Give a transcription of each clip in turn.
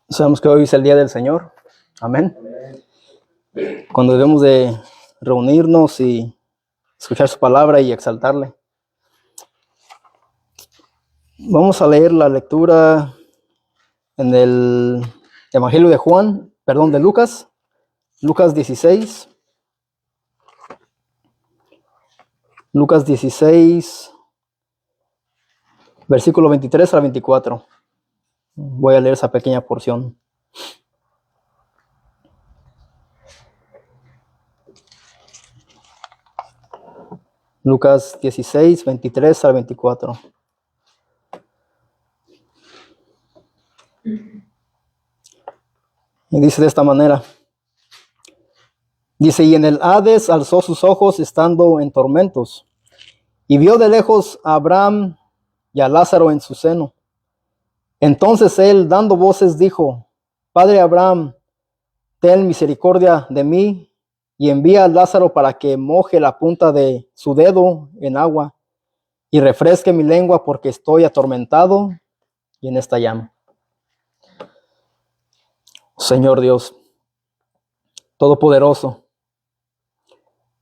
Sabemos que hoy es el día del Señor. Amén. Cuando debemos de reunirnos y escuchar su palabra y exaltarle. Vamos a leer la lectura en el Evangelio de Lucas. Lucas 16. Lucas 16, versículo 23 al 24. Voy a leer esa pequeña porción. Lucas 16, 23 al 24. Y dice de esta manera. Dice, y en el Hades alzó sus ojos estando en tormentos, y vio de lejos a Abraham y a Lázaro en su seno. Entonces él, dando voces, dijo, Padre Abraham, ten misericordia de mí, y envía a Lázaro para que moje la punta de su dedo en agua, y refresque mi lengua, porque estoy atormentado y en esta llama. Señor Dios, Todopoderoso,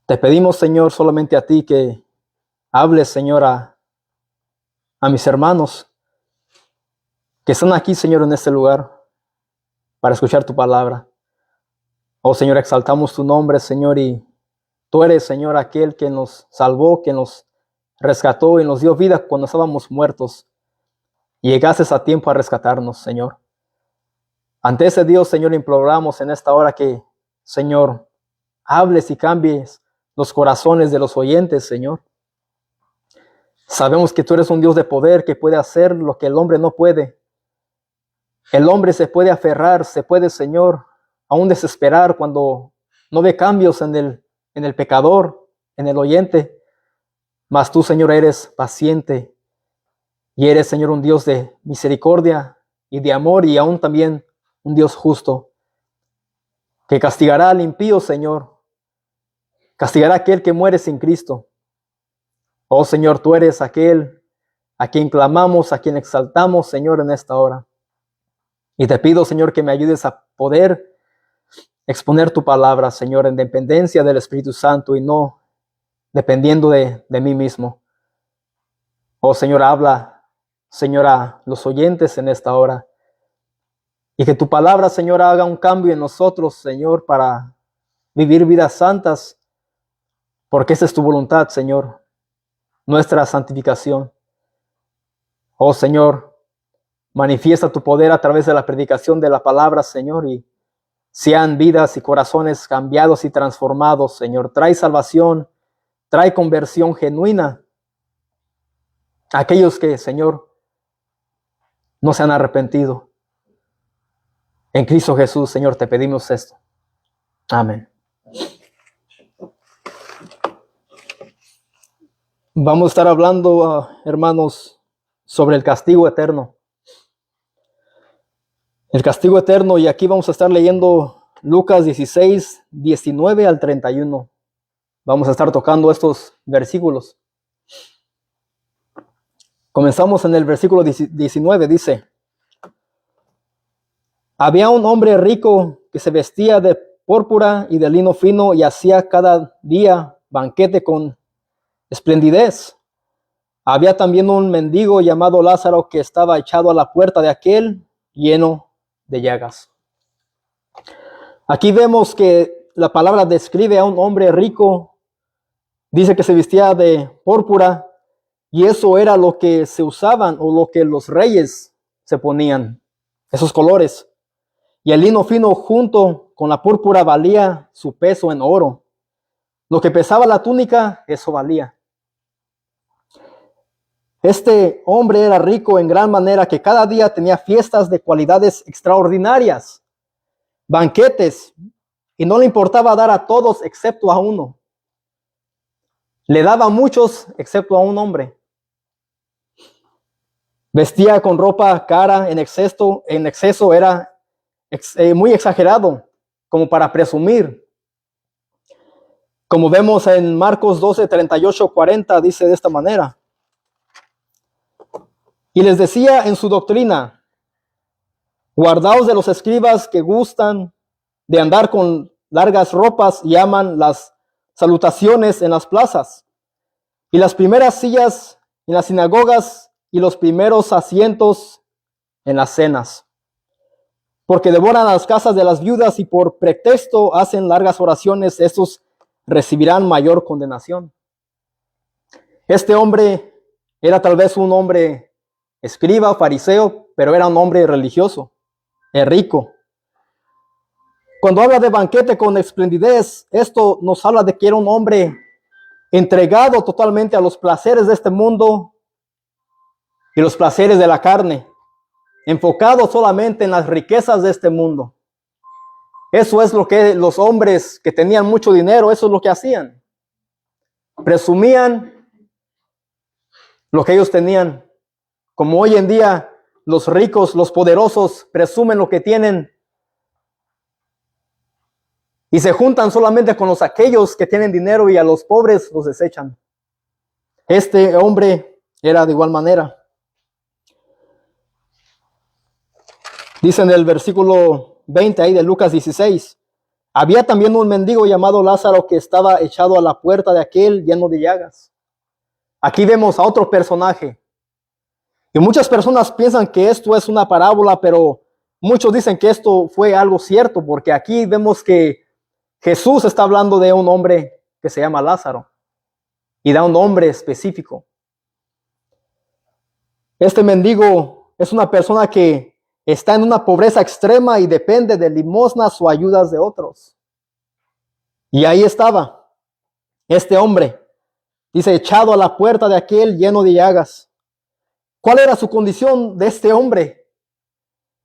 te pedimos, Señor, solamente a ti que hables, Señor, a mis hermanos que están aquí, Señor, en este lugar para escuchar tu palabra. Oh, Señor, exaltamos tu nombre, Señor, y tú eres, Señor, aquel que nos salvó, que nos rescató y nos dio vida cuando estábamos muertos. Y llegaste a tiempo a rescatarnos, Señor. Ante ese Dios, Señor, imploramos en esta hora que, Señor, hables y cambies los corazones de los oyentes, Señor. Sabemos que tú eres un Dios de poder que puede hacer lo que el hombre no puede. El hombre se puede aferrar, se puede, Señor, aún desesperar cuando no ve cambios en el pecador, en el oyente. Mas tú, Señor, eres paciente y eres, Señor, un Dios de misericordia y de amor y aún también un Dios justo que castigará al impío, Señor. Castigará a aquel que muere sin Cristo. Oh, Señor, tú eres aquel a quien clamamos, a quien exaltamos, Señor, en esta hora. Y te pido, Señor, que me ayudes a poder exponer tu palabra, Señor, en dependencia del Espíritu Santo y no dependiendo de mí mismo. Oh, Señor, habla, Señor, a los oyentes en esta hora. Y que tu palabra, Señor, haga un cambio en nosotros, Señor, para vivir vidas santas, porque esa es tu voluntad, Señor, nuestra santificación. Oh, Señor, manifiesta tu poder a través de la predicación de la palabra, Señor, y sean vidas y corazones cambiados y transformados, Señor. Trae salvación, trae conversión genuina a aquellos que, Señor, no se han arrepentido. En Cristo Jesús, Señor, te pedimos esto. Amén. Vamos a estar hablando, hermanos, sobre el castigo eterno. El castigo eterno, y aquí vamos a estar leyendo Lucas 16, 19 al 31. Vamos a estar tocando estos versículos. Comenzamos en el versículo 19, dice: Había un hombre rico que se vestía de púrpura y de lino fino y hacía cada día banquete con esplendidez. Había también un mendigo llamado Lázaro que estaba echado a la puerta de aquel, lleno de llagas. Aquí vemos que la palabra describe a un hombre rico. Dice que se vestía de púrpura y eso era lo que se usaban o lo que los reyes se ponían, esos colores. Y el lino fino junto con la púrpura valía su peso en oro. Lo que pesaba la túnica, eso valía. Este hombre era rico en gran manera que cada día tenía fiestas de cualidades extraordinarias, banquetes, y no le importaba dar a todos excepto a uno. Le daba a muchos excepto a un hombre. Vestía con ropa cara en exceso era muy exagerado, como para presumir. Como vemos en Marcos 12, 38, 40, dice de esta manera: Y les decía en su doctrina: guardaos de los escribas que gustan de andar con largas ropas y aman las salutaciones en las plazas, y las primeras sillas en las sinagogas, y los primeros asientos en las cenas, porque devoran las casas de las viudas, y por pretexto hacen largas oraciones. Estos recibirán mayor condenación. Este hombre era tal vez un hombre escriba, fariseo, pero era un hombre religioso, rico. Cuando habla de banquete con esplendidez, esto nos habla de que era un hombre entregado totalmente a los placeres de este mundo y los placeres de la carne, enfocado solamente en las riquezas de este mundo. Eso es lo que los hombres que tenían mucho dinero, eso es lo que hacían. Presumían lo que ellos tenían. Como hoy en día los ricos, los poderosos, presumen lo que tienen y se juntan solamente con aquellos que tienen dinero, y a los pobres los desechan. Este hombre era de igual manera. Dice en el versículo 20 ahí de Lucas 16: había también un mendigo llamado Lázaro que estaba echado a la puerta de aquel lleno de llagas. Aquí vemos a otro personaje. Y muchas personas piensan que esto es una parábola, pero muchos dicen que esto fue algo cierto, porque aquí vemos que Jesús está hablando de un hombre que se llama Lázaro y da un nombre específico. Este mendigo es una persona que está en una pobreza extrema y depende de limosnas o ayudas de otros. Y ahí estaba este hombre, dice, echado a la puerta de aquel lleno de llagas. ¿Cuál era su condición de este hombre?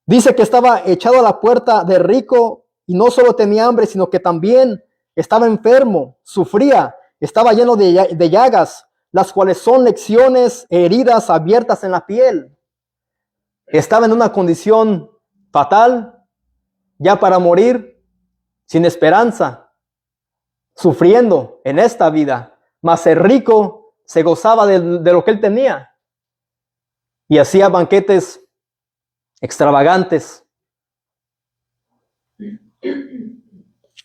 Dice que estaba echado a la puerta de rico, y no solo tenía hambre, sino que también estaba enfermo, sufría, estaba lleno de llagas, las cuales son lecciones, heridas abiertas en la piel. Estaba en una condición fatal, ya para morir, sin esperanza, sufriendo en esta vida. Mas el rico se gozaba de lo que él tenía y hacía banquetes extravagantes.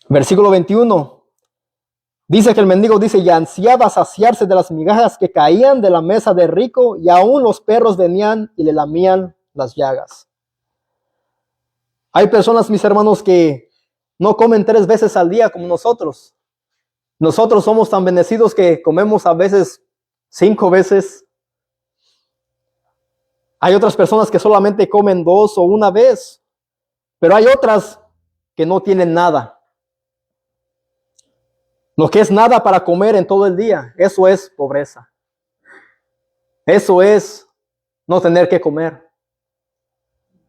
Versículo 21. Dice que el mendigo dice: y ansiaba saciarse de las migajas que caían de la mesa de rico, y aún los perros venían y le lamían las llagas. Hay personas, mis hermanos, que no comen 3 veces al día como nosotros. Nosotros somos tan bendecidos que comemos a veces 5 veces. Hay otras personas que solamente comen 2 o 1 vez, pero hay otras que no tienen nada. Lo que es nada para comer en todo el día, eso es pobreza. Eso es no tener que comer.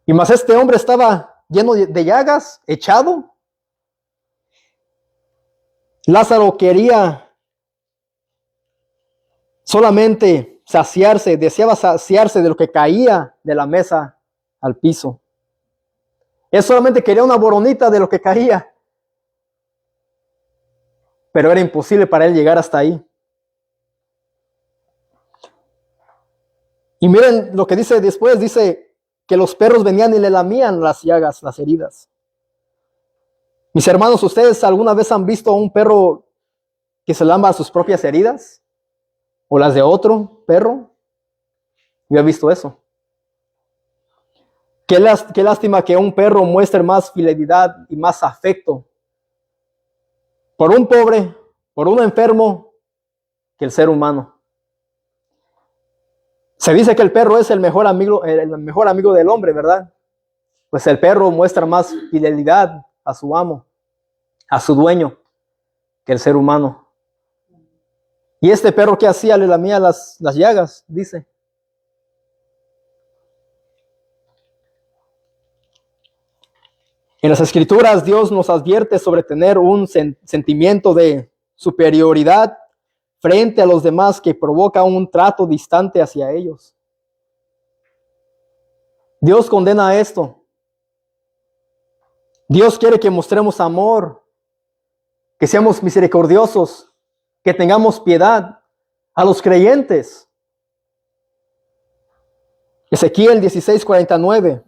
Y más este hombre estaba lleno de llagas, echado. Lázaro quería solamente saciarse, deseaba saciarse de lo que caía de la mesa al piso. Él solamente quería una boronita de lo que caía, pero era imposible para él llegar hasta ahí. Y miren lo que dice después, dice que los perros venían y le lamían las llagas, las heridas. Mis hermanos, ¿ustedes alguna vez han visto a un perro que se lamba sus propias heridas? ¿O las de otro perro? Yo he visto eso. Qué lástima que un perro muestre más fidelidad y más afecto por un pobre, por un enfermo, que el ser humano. Se dice que el perro es el mejor amigo del hombre, ¿verdad? Pues el perro muestra más fidelidad a su amo, a su dueño, que el ser humano. Y este perro, ¿qué hacía? Le lamía las llagas, dice. En las Escrituras, Dios nos advierte sobre tener un sentimiento de superioridad frente a los demás que provoca un trato distante hacia ellos. Dios condena esto. Dios quiere que mostremos amor, que seamos misericordiosos, que tengamos piedad a los creyentes. Ezequiel 16:49.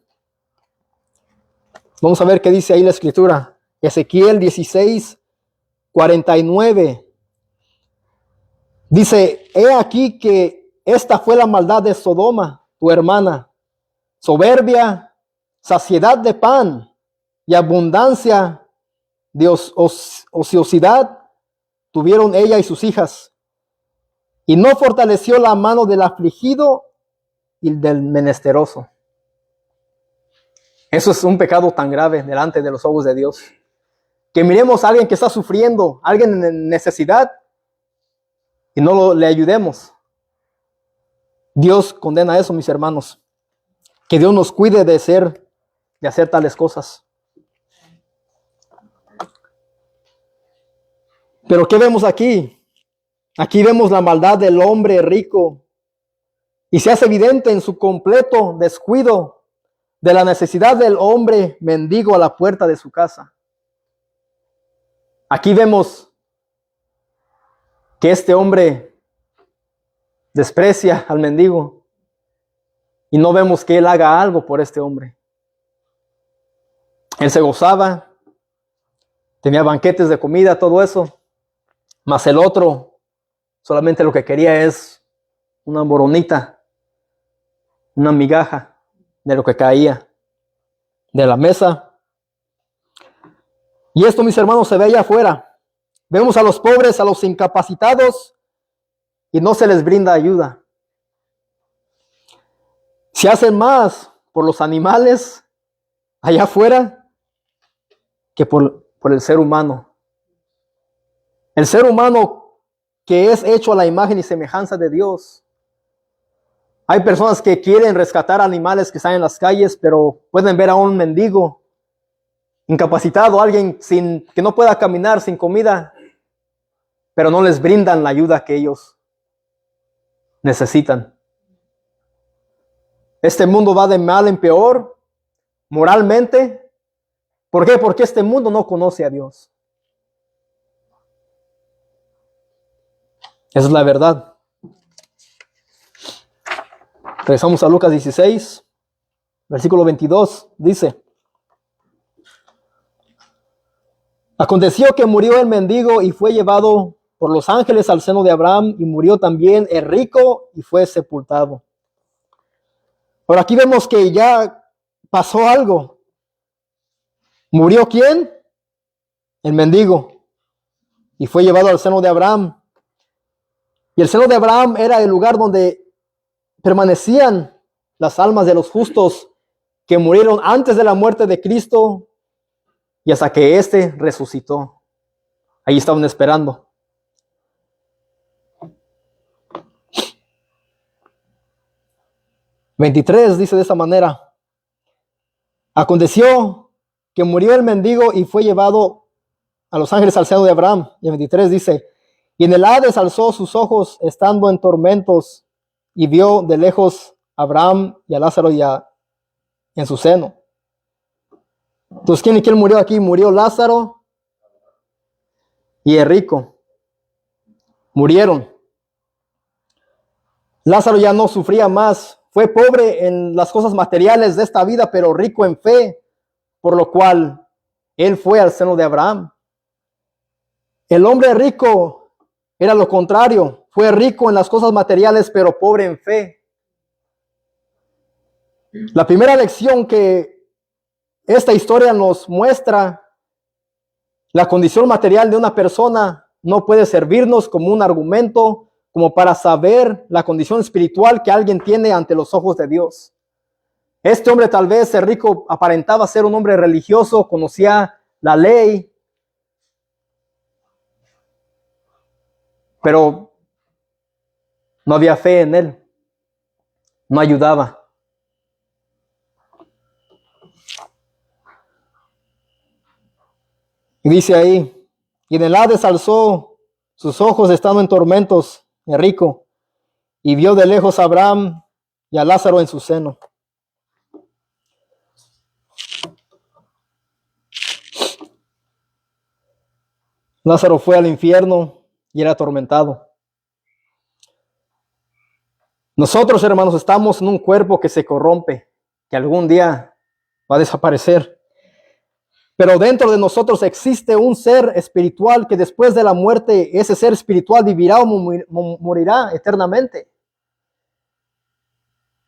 Vamos a ver qué dice ahí la escritura. Ezequiel 16:49. Dice, he aquí que esta fue la maldad de Sodoma, tu hermana, soberbia, saciedad de pan y abundancia de ociosidad tuvieron ella y sus hijas, y no fortaleció la mano del afligido y del menesteroso. Eso es un pecado tan grave delante de los ojos de Dios. Que miremos a alguien que está sufriendo, alguien en necesidad, y no le ayudemos. Dios condena eso, mis hermanos. Que Dios nos cuide de hacer tales cosas. Pero ¿qué vemos aquí? Aquí vemos la maldad del hombre rico y se hace evidente en su completo descuido de la necesidad del hombre mendigo a la puerta de su casa. Aquí vemos que este hombre desprecia al mendigo y no vemos que él haga algo por este hombre. Él se gozaba, tenía banquetes de comida, todo eso, mas el otro solamente lo que quería es una boronita, una migaja de lo que caía de la mesa. Y esto, mis hermanos, se ve allá afuera. Vemos a los pobres, a los incapacitados, y no se les brinda ayuda. Se hacen más por los animales allá afuera que por el ser humano. El ser humano que es hecho a la imagen y semejanza de Dios. Hay personas que quieren rescatar animales que están en las calles, pero pueden ver a un mendigo incapacitado, alguien que no pueda caminar, sin comida, pero no les brindan la ayuda que ellos necesitan. Este mundo va de mal en peor, moralmente. ¿Por qué? Porque este mundo no conoce a Dios. Esa es la verdad. Regresamos a Lucas 16, versículo 22, dice: aconteció que murió el mendigo y fue llevado por los ángeles al seno de Abraham, y murió también el rico y fue sepultado. Ahora aquí vemos que ya pasó algo. ¿Murió quién? El mendigo. Y fue llevado al seno de Abraham. Y el seno de Abraham era el lugar donde permanecían las almas de los justos que murieron antes de la muerte de Cristo y hasta que éste resucitó. Ahí estaban esperando. (23) dice de esta manera: aconteció que murió el mendigo y fue llevado a los ángeles al seno de Abraham. Y el 23 dice: y en el Hades alzó sus ojos estando en tormentos y vio de lejos a Abraham y a Lázaro en su seno. Entonces, ¿quién murió aquí? Murió Lázaro y el rico. Murieron. Lázaro ya no sufría más. Fue pobre en las cosas materiales de esta vida, pero rico en fe, por lo cual él fue al seno de Abraham. El hombre rico era lo contrario. Fue rico en las cosas materiales, pero pobre en fe. La primera lección que esta historia nos muestra: la condición material de una persona no puede servirnos como un argumento, como para saber la condición espiritual que alguien tiene ante los ojos de Dios. Este hombre, tal vez el rico, aparentaba ser un hombre religioso, conocía la ley, pero no había fe en él, no ayudaba. Y dice ahí: y en el Hades alzó sus ojos estando en tormentos, el rico, y vio de lejos a Abraham y a Lázaro en su seno. Lázaro fue al infierno y era atormentado. Nosotros, hermanos, estamos en un cuerpo que se corrompe, que algún día va a desaparecer. Pero dentro de nosotros existe un ser espiritual que después de la muerte, ese ser espiritual vivirá o morirá eternamente.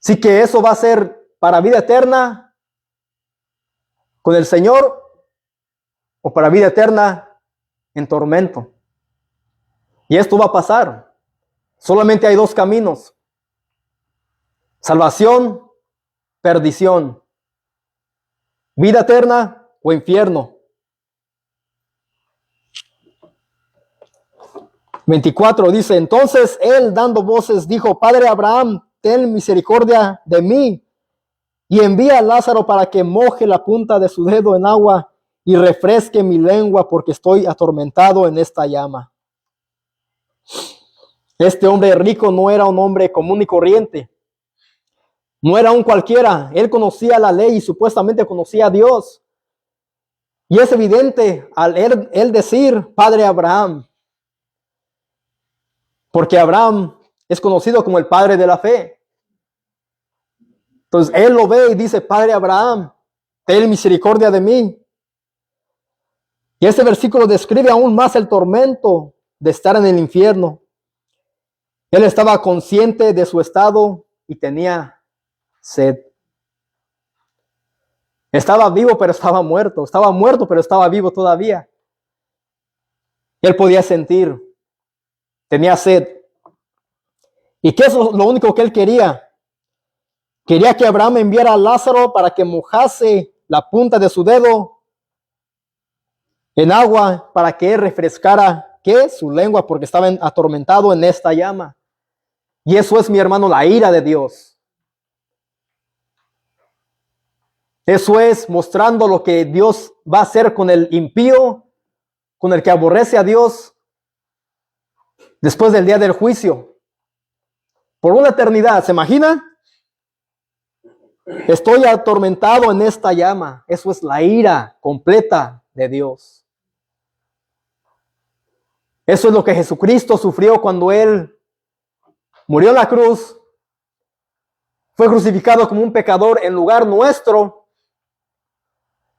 Así que eso va a ser para vida eterna con el Señor o para vida eterna en tormento. Y esto va a pasar. Solamente hay dos caminos: salvación, perdición, vida eterna o infierno. 24 dice: entonces él, dando voces, dijo: Padre Abraham, ten misericordia de mí y envía a Lázaro para que moje la punta de su dedo en agua y refresque mi lengua, porque estoy atormentado en esta llama. Este hombre rico no era un hombre común y corriente, no era un cualquiera. Él conocía la ley y supuestamente conocía a Dios. Y es evidente al él decir Padre Abraham, porque Abraham es conocido como el padre de la fe. Entonces él lo ve y dice: Padre Abraham, ten misericordia de mí. Y este versículo describe aún más el tormento de estar en el infierno. Él estaba consciente de su estado y tenía sed. Estaba vivo, pero estaba muerto. Estaba muerto, pero estaba vivo todavía. Él podía sentir. Tenía sed. ¿Y qué es lo único que él quería? Quería que Abraham enviara a Lázaro para que mojase la punta de su dedo en agua para que él refrescara, ¿qué? Su lengua, porque estaba atormentado en esta llama. Y eso es, mi hermano, la ira de Dios. Eso es mostrando lo que Dios va a hacer con el impío, con el que aborrece a Dios, después del día del juicio. Por una eternidad, ¿se imagina? Estoy atormentado en esta llama. Eso es la ira completa de Dios. Eso es lo que Jesucristo sufrió cuando Él murió en la cruz. Fue crucificado como un pecador en lugar nuestro.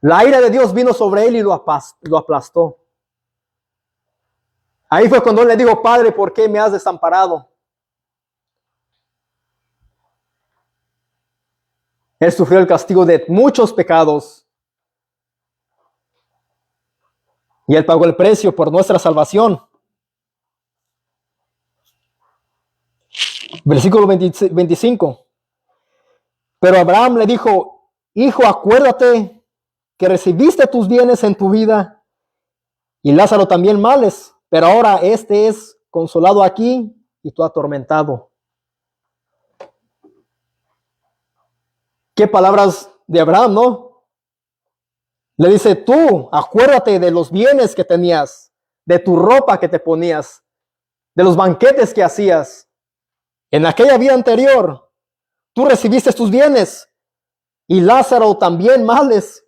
La ira de Dios vino sobre Él y lo aplastó. Ahí fue cuando Él le dijo: Padre, ¿por qué me has desamparado? Él sufrió el castigo de muchos pecados. Y Él pagó el precio por nuestra salvación. Versículo 25. Pero Abraham le dijo: Hijo, acuérdate que recibiste tus bienes en tu vida y Lázaro también males, pero ahora este es consolado aquí y tú atormentado. Qué palabras de Abraham, ¿no? Le dice: tú acuérdate de los bienes que tenías, de tu ropa que te ponías, de los banquetes que hacías. En aquella vida anterior, tú recibiste tus bienes y Lázaro también males,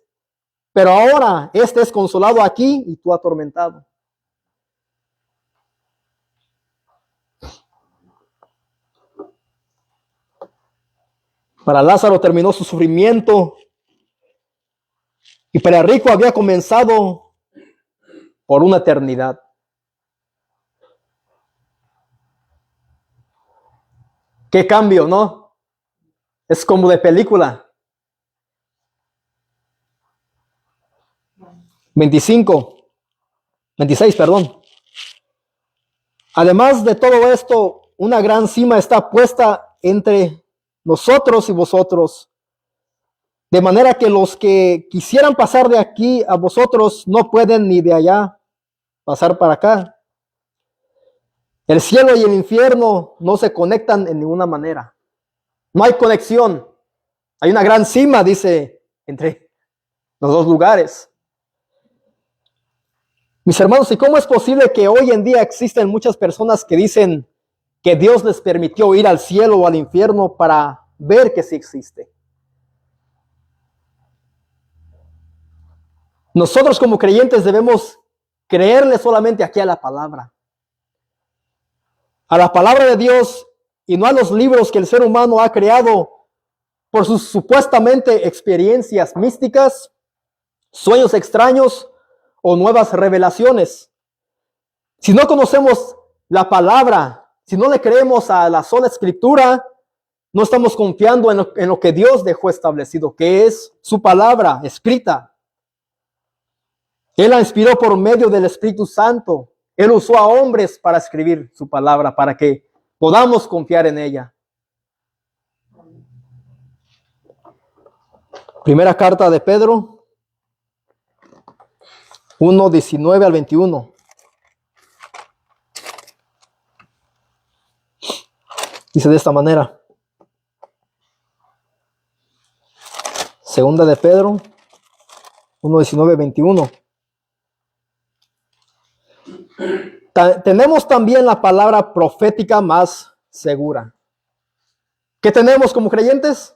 pero ahora este es consolado aquí y tú atormentado. Para Lázaro terminó su sufrimiento y para el rico había comenzado por una eternidad. Qué cambio, ¿no? Es como de película. 26, perdón. Además de todo esto, una gran cima está puesta entre nosotros y vosotros, de manera que los que quisieran pasar de aquí a vosotros no pueden ni de allá pasar para acá. El cielo y el infierno no se conectan en ninguna manera. No hay conexión. Hay una gran cima, dice, entre los dos lugares. Mis hermanos, ¿y cómo es posible que hoy en día existen muchas personas que dicen que Dios les permitió ir al cielo o al infierno para ver que sí existe? Nosotros como creyentes debemos creerle solamente aquí a la palabra. A la palabra de Dios y no a los libros que el ser humano ha creado por sus supuestamente experiencias místicas, sueños extraños o nuevas revelaciones. Si no conocemos la palabra, si no le creemos a la sola escritura, no estamos confiando en lo que Dios dejó establecido, que es su palabra escrita. Él la inspiró por medio del Espíritu Santo. Él usó a hombres para escribir su palabra, para que podamos confiar en ella. Primera carta de Pedro, 1:19 al 21. Dice de esta manera. Segunda de Pedro, 1:19, 21. Tenemos también la palabra profética más segura. ¿Qué tenemos como creyentes?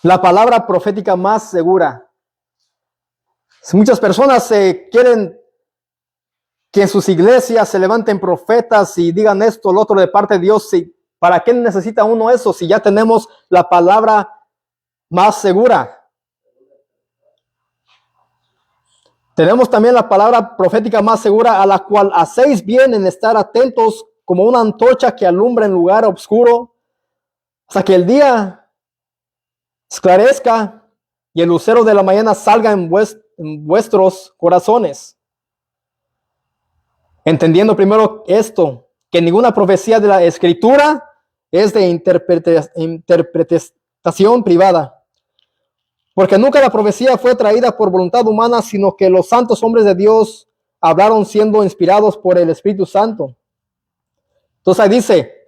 La palabra profética más segura. Muchas personas quieren que en sus iglesias se levanten profetas y digan esto, lo otro de parte de Dios. ¿Para qué necesita uno eso si ya tenemos la palabra más segura? Tenemos también la palabra profética más segura, a la cual hacéis bien en estar atentos como una antorcha que alumbra en lugar oscuro, hasta que el día esclarezca y el lucero de la mañana salga en vuestros corazones. Entendiendo primero esto, que ninguna profecía de la Escritura es de interpretación privada. Porque nunca la profecía fue traída por voluntad humana, sino que los santos hombres de Dios hablaron siendo inspirados por el Espíritu Santo. Entonces ahí dice,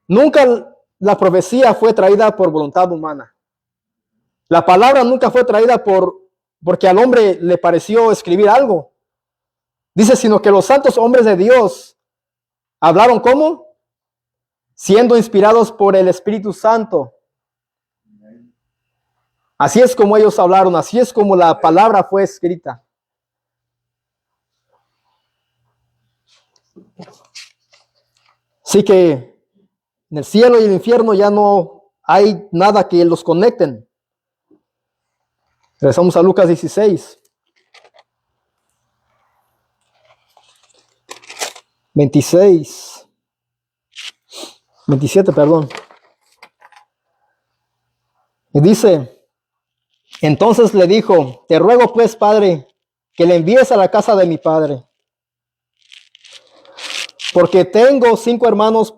nunca la profecía fue traída por voluntad humana. La palabra nunca fue traída porque al hombre le pareció escribir algo. Dice, sino que los santos hombres de Dios hablaron ¿cómo? Siendo inspirados por el Espíritu Santo. Así es como ellos hablaron, así es como la palabra fue escrita. Así que en el cielo y el infierno ya no hay nada que los conecten. Regresamos a Lucas 16. 27, perdón. Y dice, entonces le dijo, te ruego pues, padre, que le envíes a la casa de mi padre, porque tengo 5 hermanos,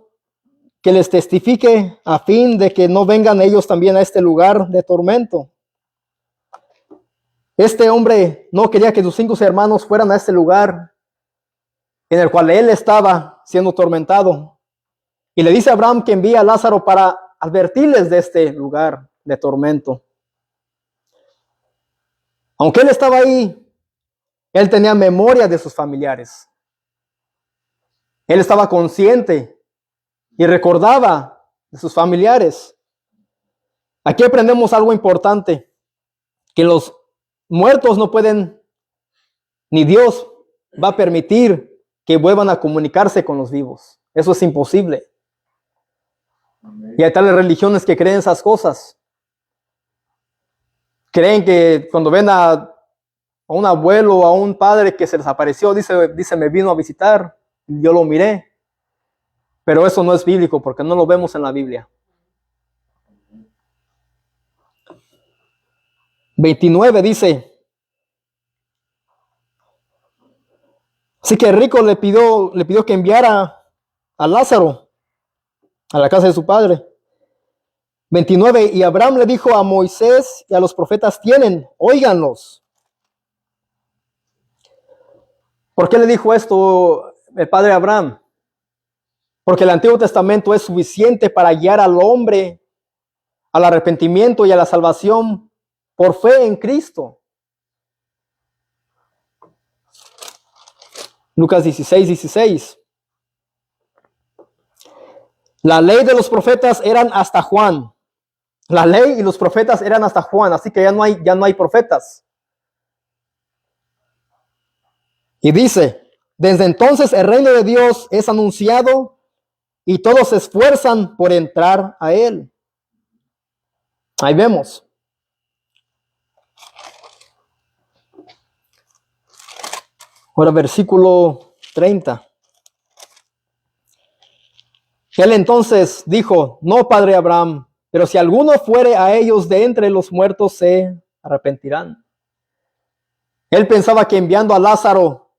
que les testifique a fin de que no vengan ellos también a este lugar de tormento. Este hombre no quería que sus 5 hermanos fueran a este lugar en el cual él estaba siendo tormentado. Y le dice a Abraham que envía a Lázaro para advertirles de este lugar de tormento. Aunque él estaba ahí, él tenía memoria de sus familiares. Él estaba consciente y recordaba de sus familiares. Aquí aprendemos algo importante, que los muertos no pueden, ni Dios va a permitir que vuelvan a comunicarse con los vivos. Eso es imposible. Y hay tales religiones que creen esas cosas. Creen que cuando ven a un abuelo o a un padre que se les apareció, dice me vino a visitar, yo lo miré. Pero eso no es bíblico porque no lo vemos en la Biblia. 29 dice, así que el rico le pidió que enviara a Lázaro a la casa de su padre. 29, y Abraham le dijo a Moisés y a los profetas tienen, óiganlos. ¿Por qué le dijo esto el padre Abraham? Porque el Antiguo Testamento es suficiente para guiar al hombre al arrepentimiento y a la salvación por fe en Cristo. Lucas 16:16. La ley de los profetas eran hasta Juan. La ley y los profetas eran hasta Juan, así que ya no hay profetas. Y dice, desde entonces el reino de Dios es anunciado y todos se esfuerzan por entrar a él. Ahí vemos. Ahora versículo 30. Él entonces dijo: no, padre Abraham, pero si alguno fuere a ellos de entre los muertos, se arrepentirán. Él pensaba que enviando a Lázaro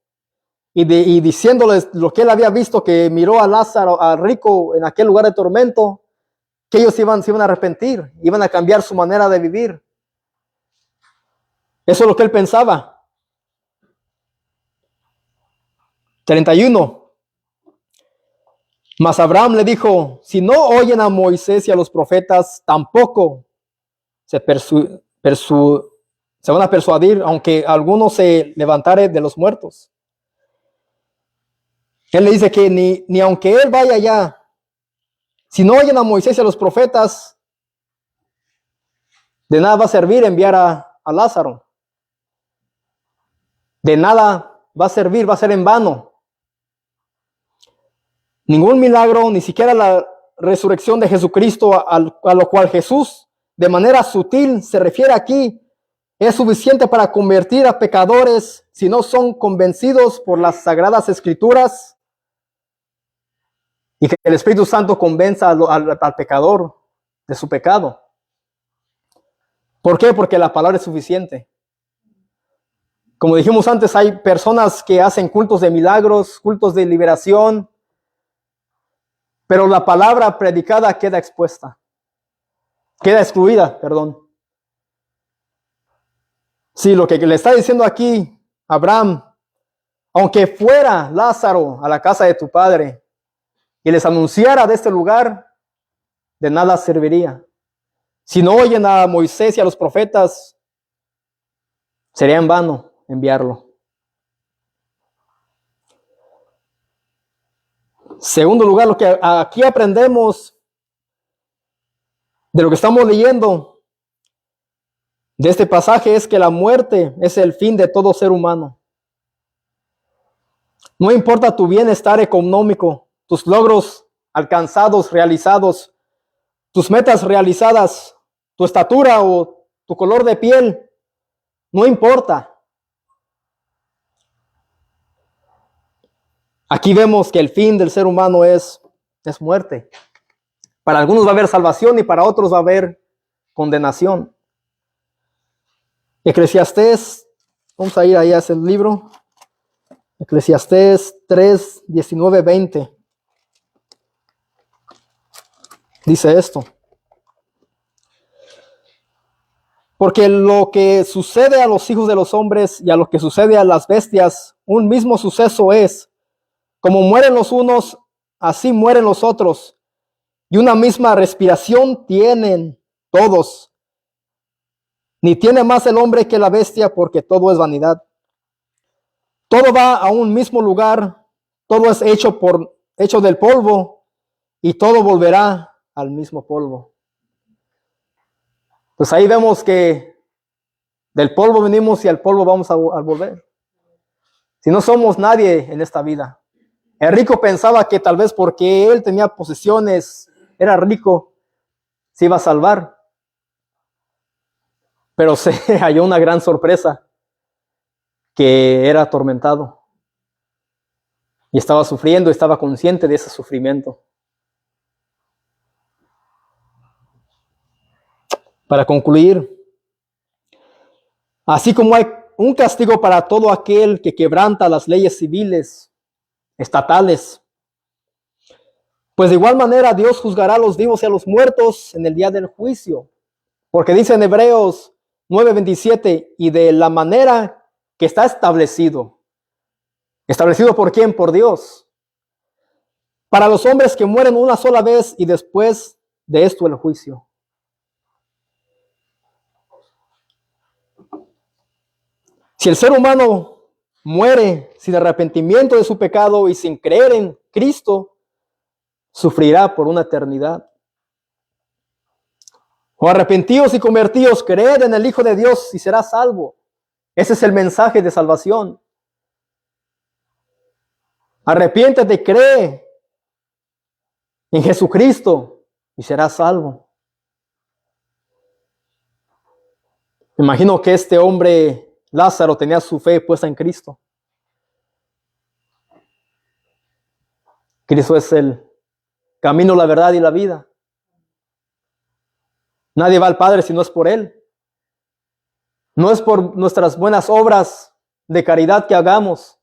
y diciéndoles lo que él había visto, que miró a Lázaro, al rico, en aquel lugar de tormento, que ellos se iban a arrepentir, iban a cambiar su manera de vivir. Eso es lo que él pensaba. 31. Mas Abraham le dijo: si no oyen a Moisés y a los profetas, tampoco se van a persuadir, aunque alguno se levantare de los muertos. Él le dice que ni aunque él vaya allá, si no oyen a Moisés y a los profetas, de nada va a servir enviar a Lázaro. De nada va a servir, va a ser en vano. Ningún milagro, ni siquiera la resurrección de Jesucristo, a lo cual Jesús de manera sutil se refiere aquí, es suficiente para convertir a pecadores si no son convencidos por las sagradas escrituras, y que el Espíritu Santo convenza al pecador de su pecado. ¿Por qué? Porque la palabra es suficiente. Como dijimos antes, hay personas que hacen cultos de milagros, cultos de liberación, pero la palabra predicada queda excluida, perdón. Sí, lo que le está diciendo aquí Abraham: aunque fuera Lázaro a la casa de tu padre y les anunciara de este lugar, de nada serviría. Si no oyen a Moisés y a los profetas, sería en vano enviarlo. Segundo lugar, lo que aquí aprendemos de lo que estamos leyendo de este pasaje es que la muerte es el fin de todo ser humano. No importa tu bienestar económico, tus logros alcanzados, realizados, tus metas realizadas, tu estatura o tu color de piel, no importa. Aquí vemos que el fin del ser humano es muerte. Para algunos va a haber salvación y para otros va a haber condenación. Eclesiastés, vamos a ir ahí a ese libro. Eclesiastés 3, 19, 20. Dice esto: porque lo que sucede a los hijos de los hombres y a lo que sucede a las bestias, un mismo suceso es. Como mueren los unos, así mueren los otros. Y una misma respiración tienen todos. Ni tiene más el hombre que la bestia, porque todo es vanidad. Todo va a un mismo lugar, todo es hecho del polvo, y todo volverá al mismo polvo. Pues ahí vemos que del polvo venimos y al polvo vamos a volver. Si no somos nadie en esta vida. El rico pensaba que tal vez porque él tenía posesiones, era rico, se iba a salvar. Pero se halló una gran sorpresa, que era atormentado. Y estaba sufriendo, estaba consciente de ese sufrimiento. Para concluir, así como hay un castigo para todo aquel que quebranta las leyes civiles, estatales, pues de igual manera Dios juzgará a los vivos y a los muertos en el día del juicio. Porque dice en Hebreos 9:27, y de la manera que está establecido. ¿Establecido por quién? Por Dios. Para los hombres que mueren una sola vez y después de esto el juicio. Si el ser humano muere sin arrepentimiento de su pecado y sin creer en Cristo, sufrirá por una eternidad. O arrepentidos y convertidos, creed en el Hijo de Dios y será salvo. Ese es el mensaje de salvación. Arrepiéntete, cree en Jesucristo y serás salvo. Me imagino que este hombre, Lázaro, tenía su fe puesta en Cristo. Cristo es el camino, la verdad y la vida. Nadie va al Padre si no es por Él. No es por nuestras buenas obras de caridad que hagamos.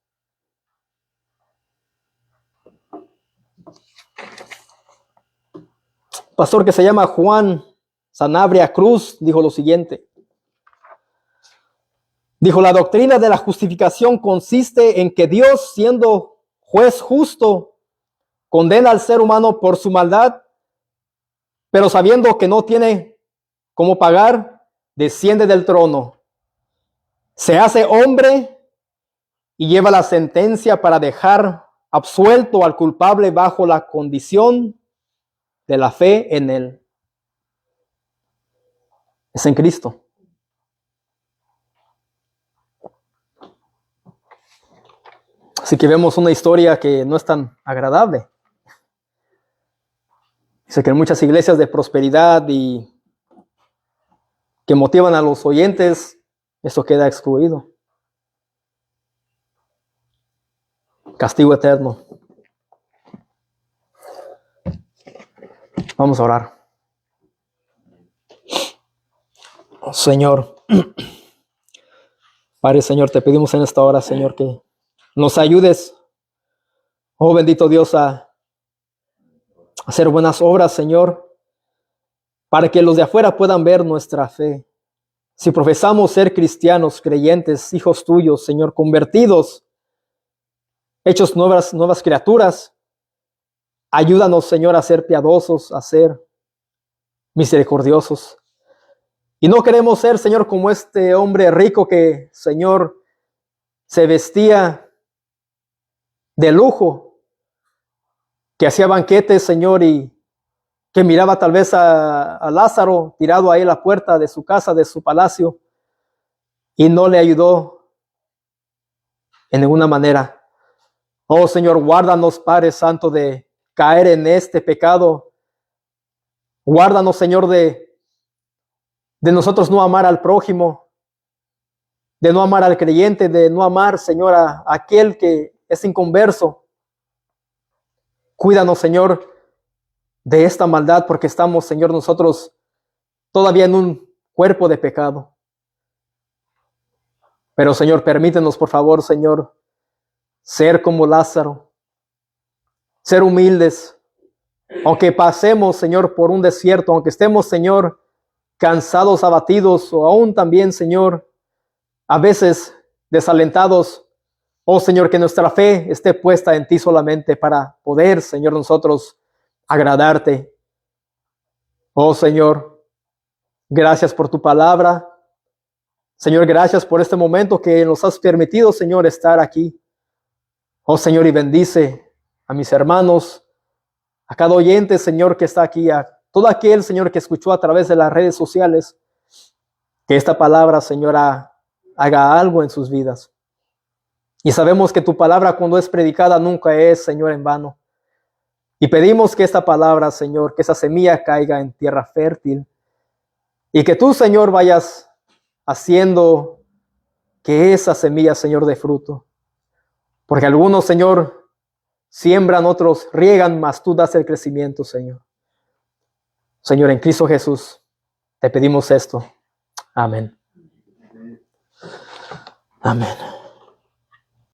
Pastor que se llama Juan Sanabria Cruz dijo lo siguiente. Dijo, la doctrina de la justificación consiste en que Dios, siendo juez justo, condena al ser humano por su maldad, pero sabiendo que no tiene cómo pagar, desciende del trono, se hace hombre y lleva la sentencia para dejar absuelto al culpable bajo la condición de la fe en Él. Es en Cristo. Así que vemos una historia que no es tan agradable. Dice que en muchas iglesias de prosperidad y que motivan a los oyentes, eso queda excluido. Castigo eterno. Vamos a orar. Señor, Padre, Señor, te pedimos en esta hora, Señor, que nos ayudes, oh bendito Dios, a hacer buenas obras, Señor, para que los de afuera puedan ver nuestra fe. Si profesamos ser cristianos, creyentes, hijos tuyos, Señor, convertidos, hechos nuevas criaturas, ayúdanos, Señor, a ser piadosos, a ser misericordiosos. Y no queremos ser, Señor, como este hombre rico que, Señor, se vestía de lujo, que hacía banquetes, Señor, y que miraba tal vez a Lázaro tirado ahí en la puerta de su casa, de su palacio, y no le ayudó en ninguna manera. Oh, Señor, guárdanos, Padre Santo, de caer en este pecado. Guárdanos, Señor, de nosotros no amar al prójimo, de no amar al creyente, de no amar, Señor, a aquel que es inconverso. Cuídanos, Señor, de esta maldad, porque estamos, Señor, nosotros todavía en un cuerpo de pecado. Pero, Señor, permítenos, por favor, Señor, ser como Lázaro, ser humildes, aunque pasemos, Señor, por un desierto, aunque estemos, Señor, cansados, abatidos, o aún también, Señor, a veces desalentados. Oh, Señor, que nuestra fe esté puesta en ti solamente para poder, Señor, nosotros agradarte. Oh, Señor, gracias por tu palabra. Señor, gracias por este momento que nos has permitido, Señor, estar aquí. Oh, Señor, y bendice a mis hermanos, a cada oyente, Señor, que está aquí, a todo aquel, Señor, que escuchó a través de las redes sociales, que esta palabra, Señor, haga algo en sus vidas. Y sabemos que tu palabra, cuando es predicada, nunca es, Señor, en vano. Y pedimos que esta palabra, Señor, que esa semilla caiga en tierra fértil y que tú, Señor, vayas haciendo que esa semilla, Señor, dé fruto. Porque algunos, Señor, siembran, otros riegan, mas tú das el crecimiento, Señor. Señor, en Cristo Jesús, te pedimos esto. Amén. Amén.